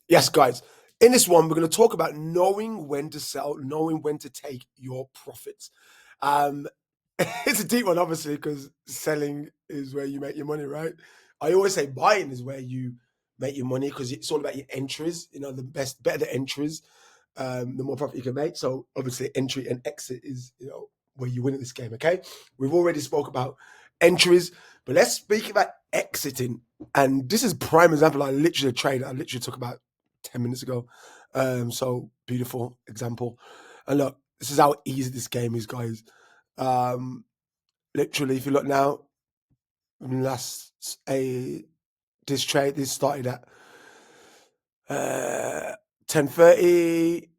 Yes, guys. In this one, we're going to talk about knowing when to sell, knowing when to take your profits. Um, it's a deep one, obviously, because selling is where you make your money, right? I always say buying is where you make your money because it's all about your entries. You know, better the entries, the more profit you can make. So obviously, entry and exit is where you win in this game. Okay, we've already spoke about entries, but let's speak about exiting. And this is prime example. I literally took about 10 minutes ago. So beautiful example. And look, this is how easy this game is, guys. Literally, if you look now, this trade, this started at 10:30.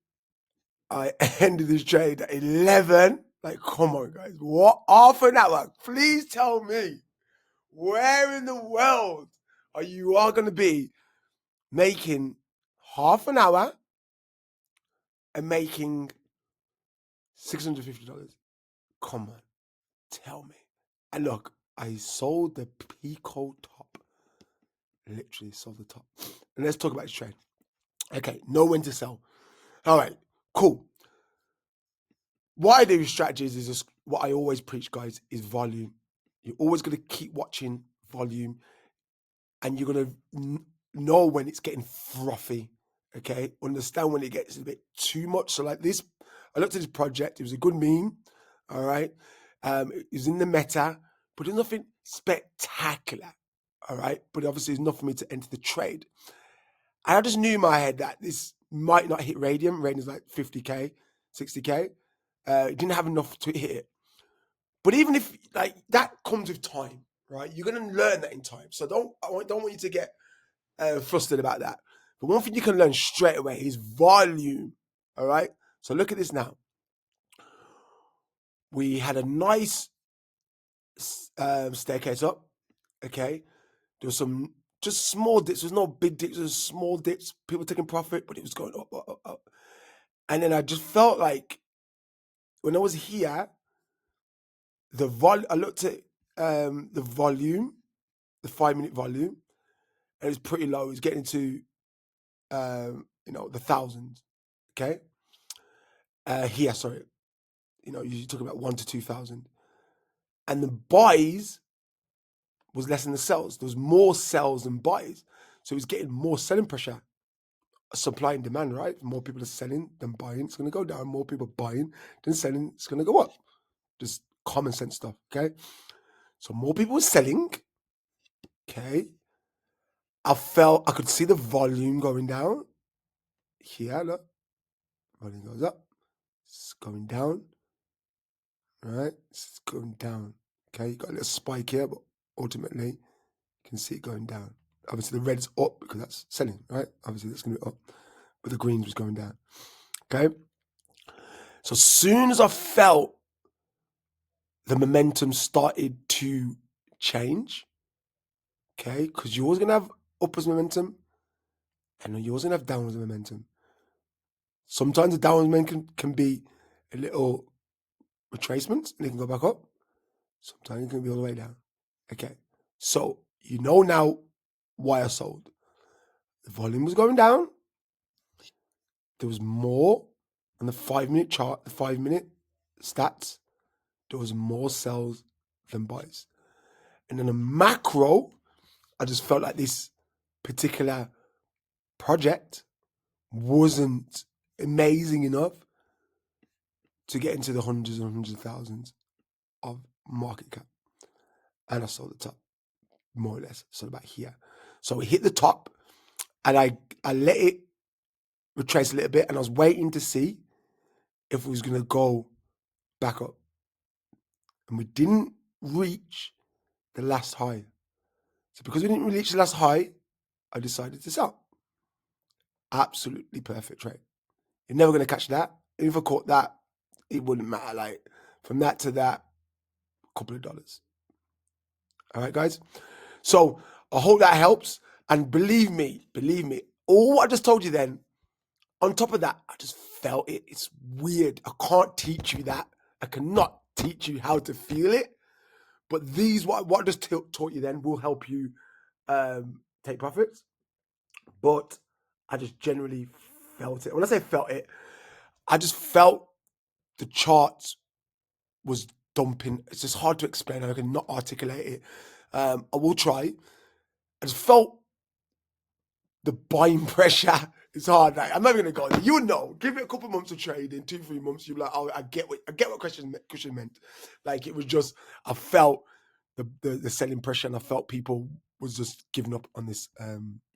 I ended this trade at 11. Like, come on, guys. What? Half an hour. Please tell me, where in the world are you going to be making half an hour and making $650? Come on, tell me. And look, I sold the Pico top. Literally sold the top. And let's talk about this trade. Okay, know when to sell. All right, cool. What I do with strategies is just what I always preach, guys, is volume. You're always going to keep watching volume and you're going to know when it's getting frothy, okay? Understand when it gets a bit too much. So like this, I looked at this project. It was a good meme, all right? It was in the meta, but there's nothing spectacular, all right? But obviously it's enough for me to enter the trade. And I just knew in my head that this might not hit Radium. Radium's like 50K, 60K. It didn't have enough to hit it. But even if like that comes with time, right? You're gonna learn that in time. So I don't want you to get flustered about that. But one thing you can learn straight away is volume. All right. So look at this now. We had a nice staircase up. Okay. There was some just small dips. There's no big dips. There's small dips. People taking profit, but it was going up, up, up, up. And then I just felt like when I was here, I looked at the volume, the 5-minute volume, and it was pretty low. It was getting to the thousands. Okay. Here, sorry. You're talking about 1 to 2,000. And the buys was less than the sells. There was more sells than buys. So it was getting more selling pressure. Supply and demand, right? More people are selling than buying, it's going to go down. More people buying than selling, it's going to go up. Just common sense stuff, okay? So more people were selling, okay? I could see the volume going down. Here, look. Volume goes up. It's going down. Right? It's going down. Okay, you got a little spike here, but ultimately you can see it going down. Obviously the red's up because that's selling, right? Obviously that's going to be up, but the green was going down. Okay, so as soon as I felt the momentum started to change, okay, because you're always going to have upwards momentum and you're always going to have downwards momentum. Sometimes the downwards momentum can be a little retracement and it can go back up. Sometimes it can be all the way down. Okay, so you know now why I sold. The volume was going down. There was more on the 5-minute chart, the 5-minute stats. There was more sells than buys. And in a macro, I just felt like this particular project wasn't amazing enough to get into the hundreds and hundreds of thousands of market cap. And I sold the top, more or less. So about here. So it hit the top and I let it retrace a little bit and I was waiting to see if it was going to go back up. And we didn't reach the last high. So because we didn't reach the last high, I decided to sell. Absolutely perfect trade. You're never going to catch that. Even if I caught that, it wouldn't matter. Like from that to that, a couple of dollars. All right, guys. So I hope that helps. And believe me, all I just told you then, on top of that, I just felt it. It's weird. I can't teach you that. I cannot teach you how to feel it. But what I just taught you then will help you take profits. But I just generally felt it. When I say felt it, I just felt the chart was dumping. It's just hard to explain. I cannot articulate it. I will try. I just felt the buying pressure. It's hard. Like, I'm not even gonna go there. You would know. Give it a couple months of trading, 2-3 months. You're like, oh, I get what Christian meant. Like, it was just, I felt the selling pressure, and I felt people was just giving up on this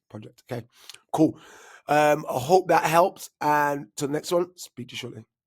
project. Okay, cool. I hope that helps. And to the next one, speak to you shortly.